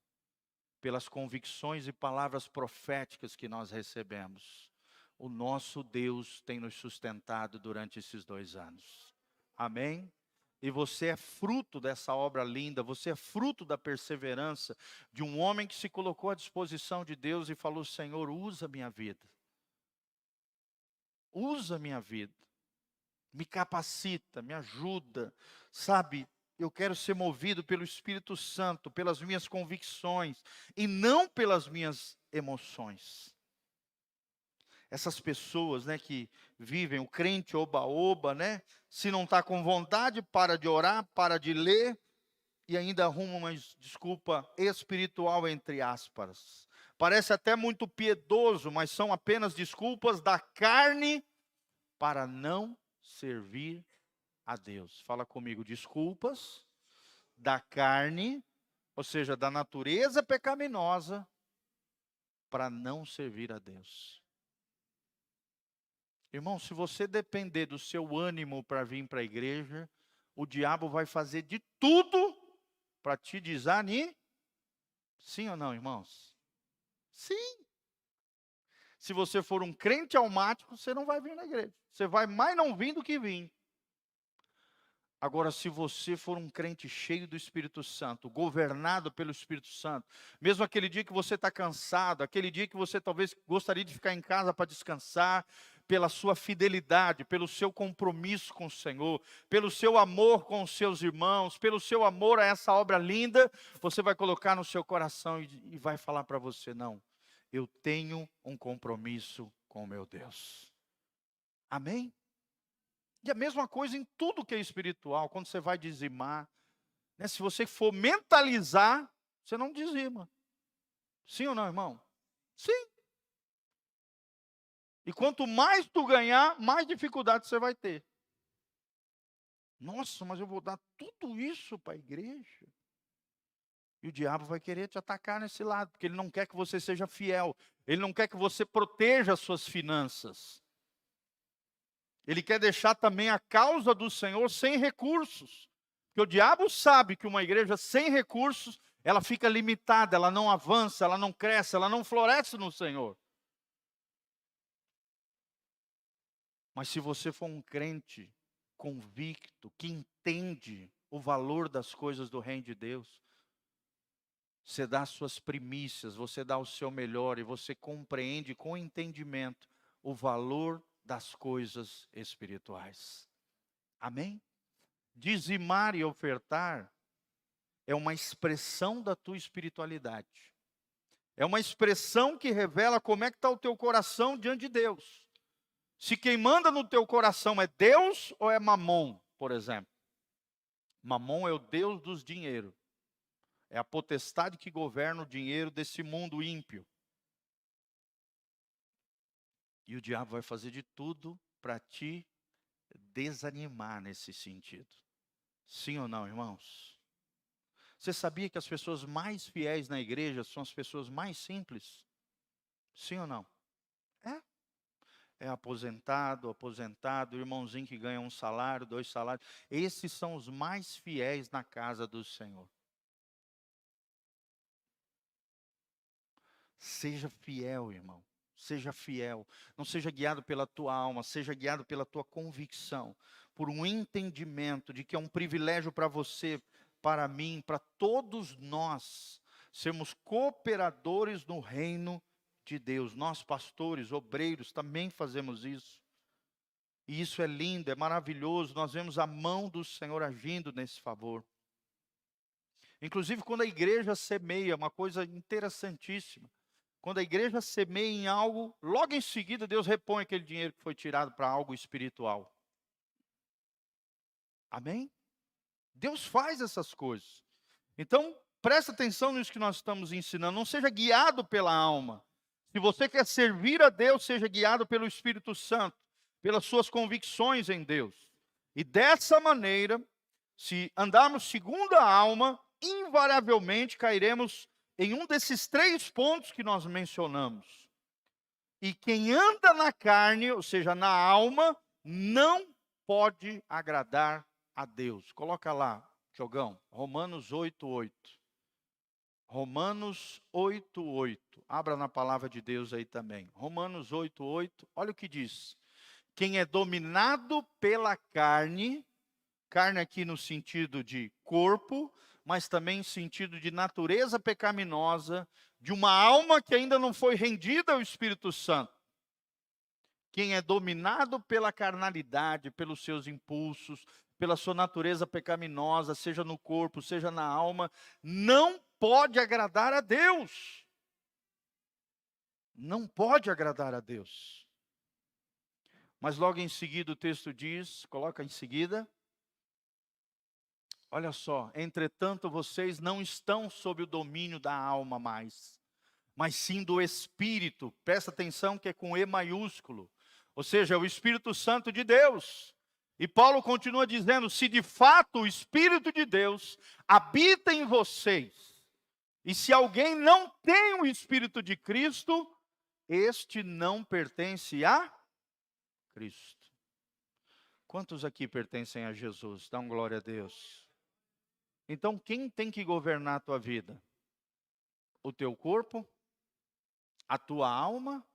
pelas convicções e palavras proféticas que nós recebemos, o nosso Deus tem nos sustentado durante esses 2 anos. Amém? E você é fruto dessa obra linda, você é fruto da perseverança de um homem que se colocou à disposição de Deus e falou, Senhor, usa minha vida. Usa minha vida. Me capacita, me ajuda, sabe? Eu quero ser movido pelo Espírito Santo, pelas minhas convicções, e não pelas minhas emoções. Essas pessoas, né, que vivem o crente oba-oba, né? Se não está com vontade, para de orar, para de ler, e ainda arruma uma desculpa espiritual, entre aspas. Parece até muito piedoso, mas são apenas desculpas da carne para não servir a Deus. Fala comigo, desculpas da carne, ou seja, da natureza pecaminosa, para não servir a Deus. Irmão, se você depender do seu ânimo para vir para a igreja, o diabo vai fazer de tudo para te desanimar. Sim ou não, irmãos? Sim. Se você for um crente almático, você não vai vir na igreja. Você vai mais não vir do que vir. Agora, se você for um crente cheio do Espírito Santo, governado pelo Espírito Santo, mesmo aquele dia que você está cansado, aquele dia que você talvez gostaria de ficar em casa para descansar, pela sua fidelidade, pelo seu compromisso com o Senhor, pelo seu amor com os seus irmãos, pelo seu amor a essa obra linda, você vai colocar no seu coração e vai falar para você, não, eu tenho um compromisso com o meu Deus. Amém? E a mesma coisa em tudo que é espiritual, quando você vai dizimar, né, se você for mentalizar, você não dizima. Sim ou não, irmão? Sim. E quanto mais tu ganhar, mais dificuldade você vai ter. Nossa, mas eu vou dar tudo isso para a igreja. E o diabo vai querer te atacar nesse lado, porque ele não quer que você seja fiel. Ele não quer que você proteja as suas finanças. Ele quer deixar também a causa do Senhor sem recursos. Porque o diabo sabe que uma igreja sem recursos, ela fica limitada, ela não avança, ela não cresce, ela não floresce no Senhor. Mas se você for um crente convicto, que entende o valor das coisas do reino de Deus, você dá as suas primícias, você dá o seu melhor e você compreende com entendimento o valor das coisas espirituais. Amém? Dizimar e ofertar é uma expressão da tua espiritualidade. É uma expressão que revela como é que está o teu coração diante de Deus. Se quem manda no teu coração é Deus ou é Mamon, por exemplo. Mamon é o Deus dos dinheiros. É a potestade que governa o dinheiro desse mundo ímpio. E o diabo vai fazer de tudo para te desanimar nesse sentido. Sim ou não, irmãos? Você sabia que as pessoas mais fiéis na igreja são as pessoas mais simples? Sim ou não? É aposentado, irmãozinho que ganha 1 salário, 2 salários. Esses são os mais fiéis na casa do Senhor. Seja fiel, irmão. Seja fiel. Não seja guiado pela tua alma, seja guiado pela tua convicção, por um entendimento de que é um privilégio para você, para mim, para todos nós, sermos cooperadores no reino de Deus. Nós, pastores, obreiros, também fazemos isso. E isso é lindo, é maravilhoso. Nós vemos a mão do Senhor agindo nesse favor. Inclusive, quando a igreja semeia, uma coisa interessantíssima. Quando a igreja semeia em algo, logo em seguida Deus repõe aquele dinheiro que foi tirado para algo espiritual. Amém? Deus faz essas coisas. Então, presta atenção nisso que nós estamos ensinando. Não seja guiado pela alma. Se você quer servir a Deus, seja guiado pelo Espírito Santo, pelas suas convicções em Deus. E dessa maneira, se andarmos segundo a alma, invariavelmente cairemos em um desses 3 pontos que nós mencionamos. E quem anda na carne, ou seja, na alma, não pode agradar a Deus. Coloca lá, Jogão, Romanos 8:8. Romanos 8:8. Abra na palavra de Deus aí também. Romanos 8:8. Olha o que diz. Quem é dominado pela carne, carne aqui no sentido de corpo, mas também em sentido de natureza pecaminosa, de uma alma que ainda não foi rendida ao Espírito Santo. Quem é dominado pela carnalidade, pelos seus impulsos, pela sua natureza pecaminosa, seja no corpo, seja na alma, não pode agradar a Deus. Não pode agradar a Deus. Mas logo em seguida o texto diz, coloca em seguida, olha só, entretanto vocês não estão sob o domínio da alma mais, mas sim do Espírito. Presta atenção que é com E maiúsculo, ou seja, é o Espírito Santo de Deus. E Paulo continua dizendo, se de fato o Espírito de Deus habita em vocês, e se alguém não tem o Espírito de Cristo, este não pertence a Cristo. Quantos aqui pertencem a Jesus? Dá glória a Deus. Então, quem tem que governar a tua vida? O teu corpo? A tua alma?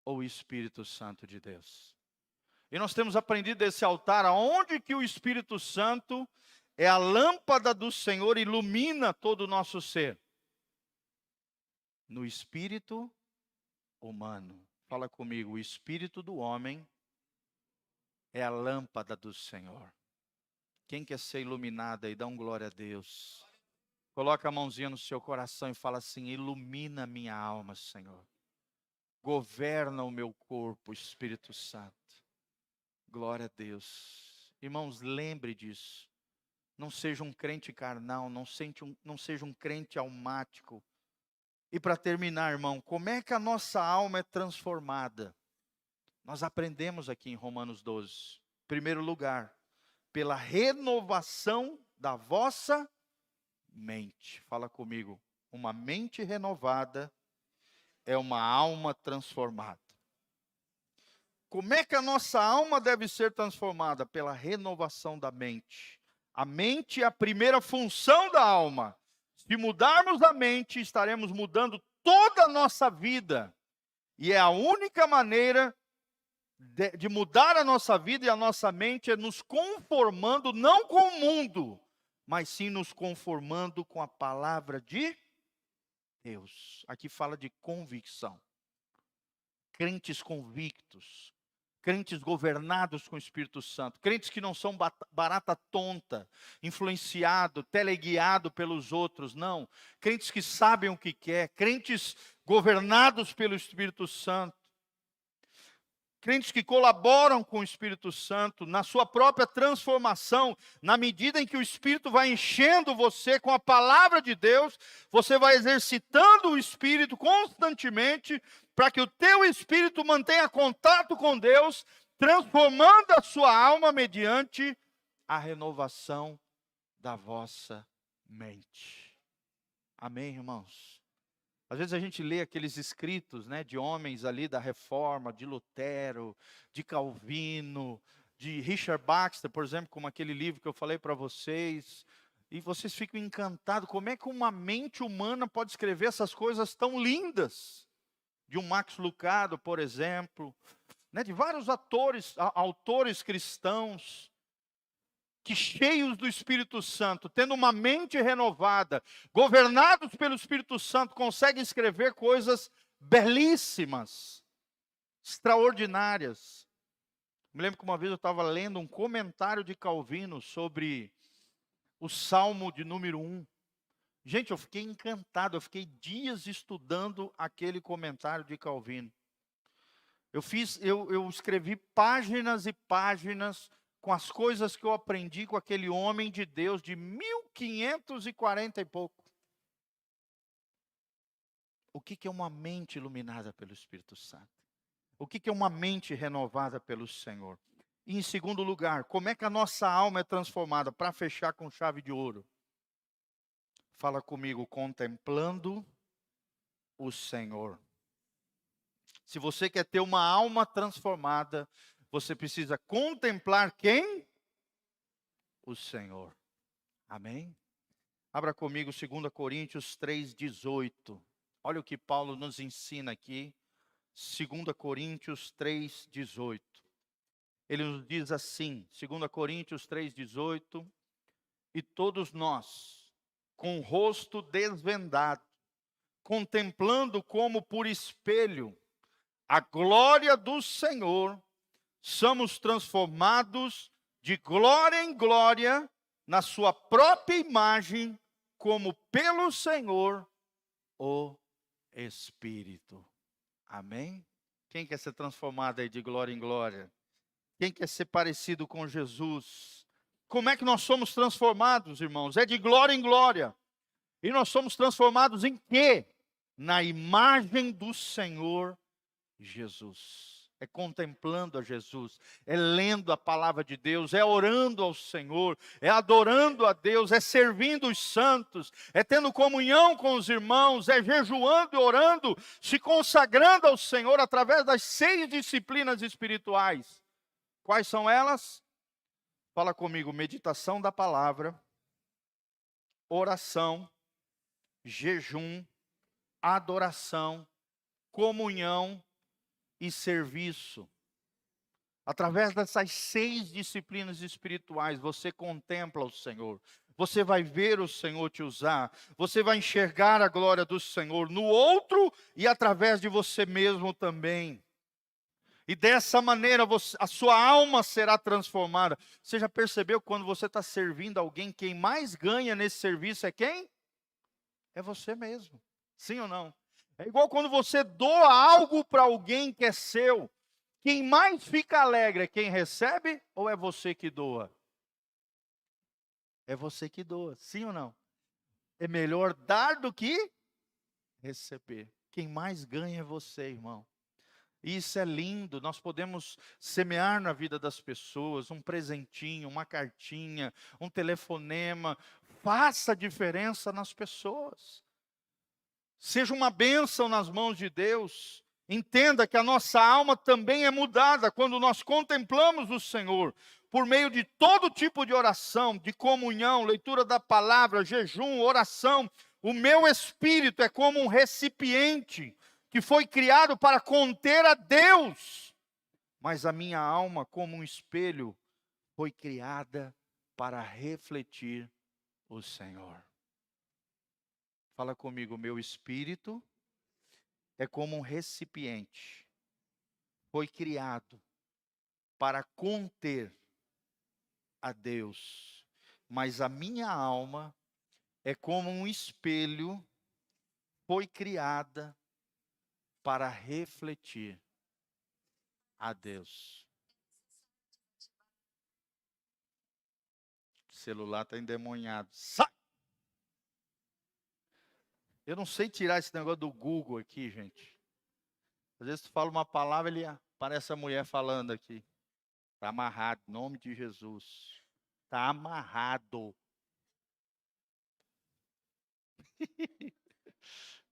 Ou o Espírito Santo de Deus? E nós temos aprendido desse altar, aonde que o Espírito Santo é a lâmpada do Senhor, ilumina todo o nosso ser. No espírito humano. Fala comigo, o espírito do homem é a lâmpada do Senhor. Quem quer ser iluminado aí, dá glória a Deus. Coloca a mãozinha no seu coração e fala assim, ilumina minha alma, Senhor. Governa o meu corpo, Espírito Santo. Glória a Deus. Irmãos, lembre disso. Não seja um crente carnal, não seja um crente almático. E para terminar, irmão, como é que a nossa alma é transformada? Nós aprendemos aqui em Romanos 12. Em primeiro lugar, pela renovação da vossa mente. Fala comigo. Uma mente renovada é uma alma transformada. Como é que a nossa alma deve ser transformada? Pela renovação da mente. A mente é a primeira função da alma. Se mudarmos a mente, estaremos mudando toda a nossa vida. E é a única maneira de mudar a nossa vida e a nossa mente é nos conformando, não com o mundo, mas sim nos conformando com a palavra de Deus. Aqui fala de convicção. Crentes convictos, crentes governados com o Espírito Santo, crentes que não são barata tonta, influenciado, teleguiado pelos outros, não. Crentes que sabem o que quer, crentes governados pelo Espírito Santo. Crentes que colaboram com o Espírito Santo na sua própria transformação, na medida em que o Espírito vai enchendo você com a palavra de Deus, você vai exercitando o Espírito constantemente, para que o teu Espírito mantenha contato com Deus, transformando a sua alma mediante a renovação da vossa mente. Amém, irmãos? Às vezes a gente lê aqueles escritos, né, de homens ali da Reforma, de Lutero, de Calvino, de Richard Baxter, por exemplo, como aquele livro que eu falei para vocês. E vocês ficam encantados, como é que uma mente humana pode escrever essas coisas tão lindas? De um Max Lucado, por exemplo, né, de vários autores cristãos, que cheios do Espírito Santo, tendo uma mente renovada, governados pelo Espírito Santo, conseguem escrever coisas belíssimas, extraordinárias. Me lembro que uma vez eu estava lendo um comentário de Calvino sobre o Salmo de número 1. Gente, eu fiquei encantado, eu fiquei dias estudando aquele comentário de Calvino. Eu escrevi páginas e páginas com as coisas que eu aprendi com aquele homem de Deus de 1540 e pouco. O que é uma mente iluminada pelo Espírito Santo? O que é uma mente renovada pelo Senhor? E em segundo lugar, como é que a nossa alma é transformada? Para fechar com chave de ouro. Fala comigo, contemplando o Senhor. Se você quer ter uma alma transformada, você precisa contemplar quem? O Senhor. Amém? Abra comigo 2 Coríntios 3,18. Olha o que Paulo nos ensina aqui. 2 Coríntios 3,18. Ele nos diz assim, 2 Coríntios 3,18. E todos nós, com o rosto desvendado, contemplando como por espelho a glória do Senhor, somos transformados de glória em glória na sua própria imagem, como pelo Senhor, o Espírito. Amém? Quem quer ser transformado aí de glória em glória? Quem quer ser parecido com Jesus? Como é que nós somos transformados, irmãos? É de glória em glória. E nós somos transformados em quê? Na imagem do Senhor Jesus. É contemplando a Jesus, é lendo a palavra de Deus, é orando ao Senhor, é adorando a Deus, é servindo os santos, é tendo comunhão com os irmãos, é jejuando e orando, se consagrando ao Senhor através das 6 disciplinas espirituais. Quais são elas? Fala comigo, meditação da palavra, oração, jejum, adoração, comunhão e serviço. Através dessas 6 disciplinas espirituais, você contempla o Senhor. Você vai ver o Senhor te usar. Você vai enxergar a glória do Senhor no outro e através de você mesmo também. E dessa maneira a sua alma será transformada. Você já percebeu que quando você está servindo alguém, quem mais ganha nesse serviço é quem? É você mesmo. Sim ou não? É igual quando você doa algo para alguém que é seu. Quem mais fica alegre é quem recebe ou é você que doa? É você que doa, sim ou não? É melhor dar do que receber. Quem mais ganha é você, irmão. Isso é lindo, nós podemos semear na vida das pessoas um presentinho, uma cartinha, um telefonema. Faça diferença nas pessoas. Seja uma bênção nas mãos de Deus. Entenda que a nossa alma também é mudada quando nós contemplamos o Senhor, por meio de todo tipo de oração, de comunhão, leitura da palavra, jejum, oração. O meu espírito é como um recipiente que foi criado para conter a Deus, mas a minha alma, como um espelho, foi criada para refletir o Senhor. Fala comigo, meu espírito é como um recipiente, foi criado para conter a Deus, mas a minha alma é como um espelho, foi criada para refletir a Deus. O celular está endemoniado. Sai! Eu não sei tirar esse negócio do Google aqui, gente. Às vezes tu fala uma palavra, ele aparece a mulher falando aqui. Está amarrado, em nome de Jesus. Está amarrado.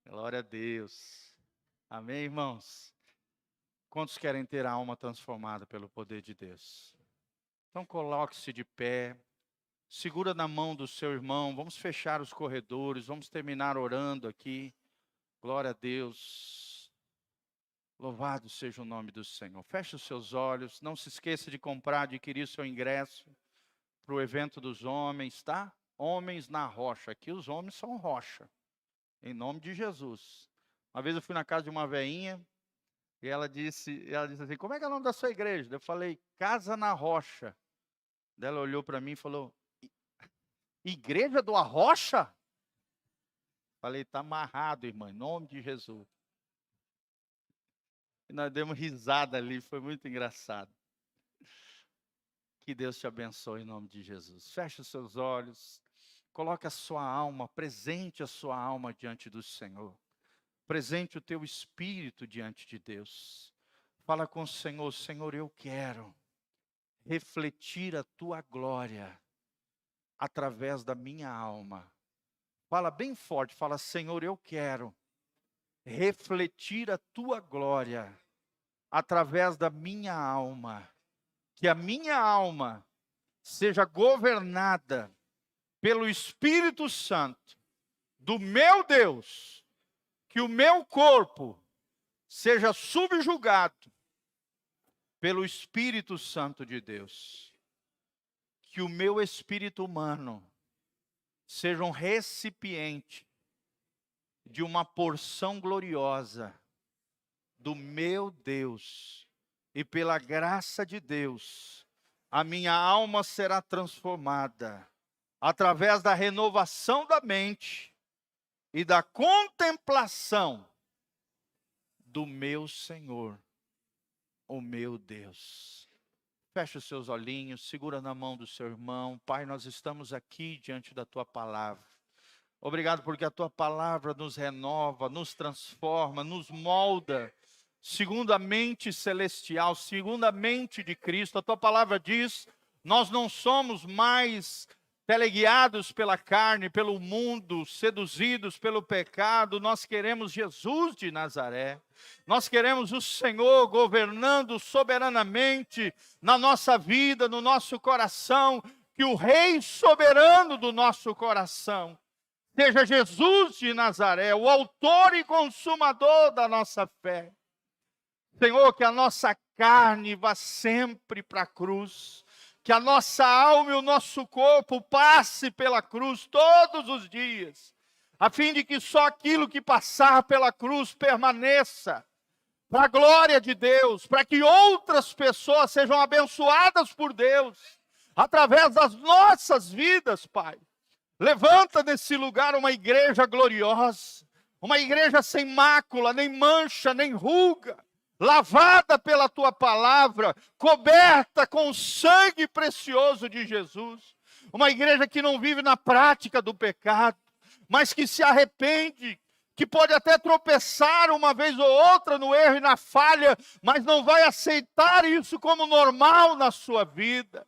Glória a Deus. Amém, irmãos? Quantos querem ter a alma transformada pelo poder de Deus? Então coloque-se de pé. Segura na mão do seu irmão. Vamos fechar os corredores. Vamos terminar orando aqui. Glória a Deus. Louvado seja o nome do Senhor. Feche os seus olhos. Não se esqueça de comprar, adquirir o seu ingresso para o evento dos homens, tá? Homens na rocha. Aqui os homens são rocha. Em nome de Jesus. Uma vez eu fui na casa de uma veinha e ela disse assim: como é que é o nome da sua igreja? Eu falei: Casa na Rocha. Ela olhou para mim e falou: Igreja do Arrocha? Falei: está amarrado, irmã, em nome de Jesus. E nós demos risada ali, foi muito engraçado. Que Deus te abençoe em nome de Jesus. Feche os seus olhos, coloque a sua alma, presente a sua alma diante do Senhor. Presente o teu espírito diante de Deus. Fala com o Senhor: Senhor, eu quero refletir a tua glória através da minha alma. Fala bem forte, fala: Senhor, eu quero refletir a tua glória através da minha alma. Que a minha alma seja governada pelo Espírito Santo do meu Deus. Que o meu corpo seja subjugado pelo Espírito Santo de Deus. Que o meu espírito humano seja um recipiente de uma porção gloriosa do meu Deus. E pela graça de Deus, a minha alma será transformada através da renovação da mente e da contemplação do meu Senhor, o meu Deus. Feche os seus olhinhos, segura na mão do seu irmão. Pai, nós estamos aqui diante da tua palavra. Obrigado porque a tua palavra nos renova, nos transforma, nos molda, segundo a mente celestial, segundo a mente de Cristo. A tua palavra diz: nós não somos mais teleguiados pela carne, pelo mundo, seduzidos pelo pecado. Nós queremos Jesus de Nazaré. Nós queremos o Senhor governando soberanamente na nossa vida, no nosso coração. Que o Rei soberano do nosso coração seja Jesus de Nazaré, o autor e consumador da nossa fé. Senhor, que a nossa carne vá sempre para a cruz. Que a nossa alma e o nosso corpo passe pela cruz todos os dias, a fim de que só aquilo que passar pela cruz permaneça, para a glória de Deus, para que outras pessoas sejam abençoadas por Deus, através das nossas vidas, Pai. Levanta nesse lugar uma igreja gloriosa, uma igreja sem mácula, nem mancha, nem ruga, lavada pela tua palavra, coberta com o sangue precioso de Jesus. Uma igreja que não vive na prática do pecado, mas que se arrepende, que pode até tropeçar uma vez ou outra no erro e na falha, mas não vai aceitar isso como normal na sua vida.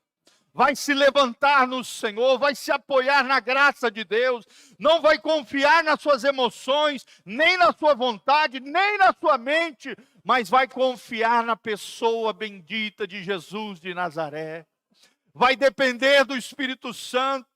Vai se levantar no Senhor, vai se apoiar na graça de Deus, não vai confiar nas suas emoções, nem na sua vontade, nem na sua mente, mas vai confiar na pessoa bendita de Jesus de Nazaré. Vai depender do Espírito Santo,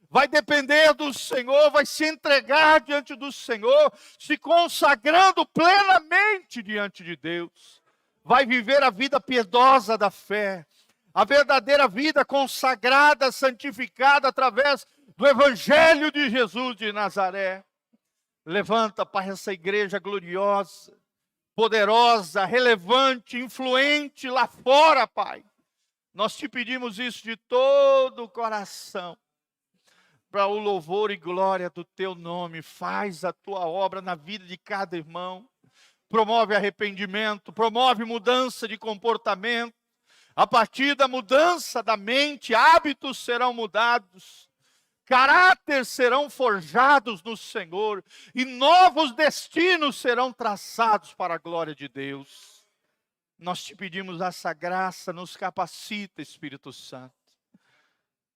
vai depender do Senhor, vai se entregar diante do Senhor, se consagrando plenamente diante de Deus. Vai viver a vida piedosa da fé, a verdadeira vida consagrada, santificada através do Evangelho de Jesus de Nazaré. Levanta, Pai, essa igreja gloriosa, poderosa, relevante, influente lá fora, Pai. Nós te pedimos isso de todo o coração, para o louvor e glória do teu nome. Faz a tua obra na vida de cada irmão. Promove arrependimento, promove mudança de comportamento. A partir da mudança da mente, hábitos serão mudados, caráter serão forjados no Senhor, e novos destinos serão traçados para a glória de Deus. Nós te pedimos essa graça, nos capacita, Espírito Santo,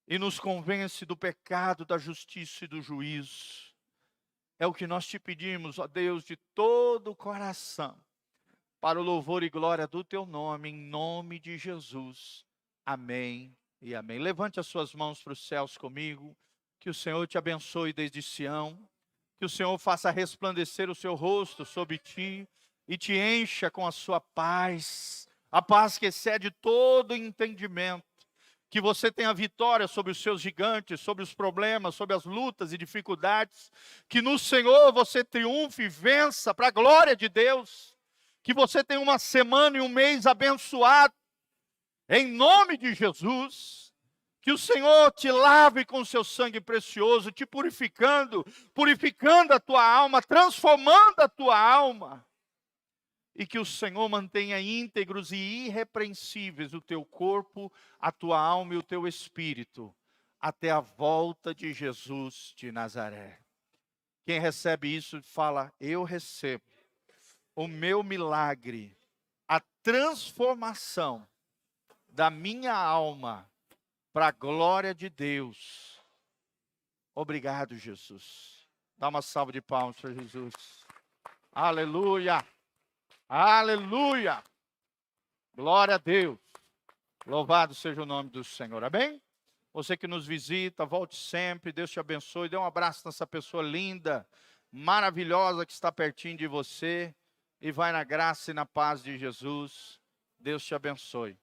e nos convence do pecado, da justiça e do juízo. É o que nós te pedimos, ó Deus, de todo o coração, para o louvor e glória do teu nome, em nome de Jesus. Amém e amém. Levante as suas mãos para os céus comigo. Que o Senhor te abençoe desde Sião. Que o Senhor faça resplandecer o seu rosto sobre ti e te encha com a sua paz. A paz que excede todo entendimento. Que você tenha vitória sobre os seus gigantes, sobre os problemas, sobre as lutas e dificuldades. Que no Senhor você triunfe e vença para a glória de Deus. Que você tenha uma semana e um mês abençoado. Em nome de Jesus. Que o Senhor te lave com o seu sangue precioso, te purificando, purificando a tua alma, transformando a tua alma. E que o Senhor mantenha íntegros e irrepreensíveis o teu corpo, a tua alma e o teu espírito, até a volta de Jesus de Nazaré. Quem recebe isso fala, eu recebo o meu milagre, a transformação da minha alma para a glória de Deus. Obrigado, Jesus. Dá uma salva de palmas para Jesus. Aleluia. Aleluia! Glória a Deus! Louvado seja o nome do Senhor, amém? Você que nos visita, volte sempre, Deus te abençoe, dê um abraço nessa pessoa linda, maravilhosa que está pertinho de você, e vai na graça e na paz de Jesus, Deus te abençoe.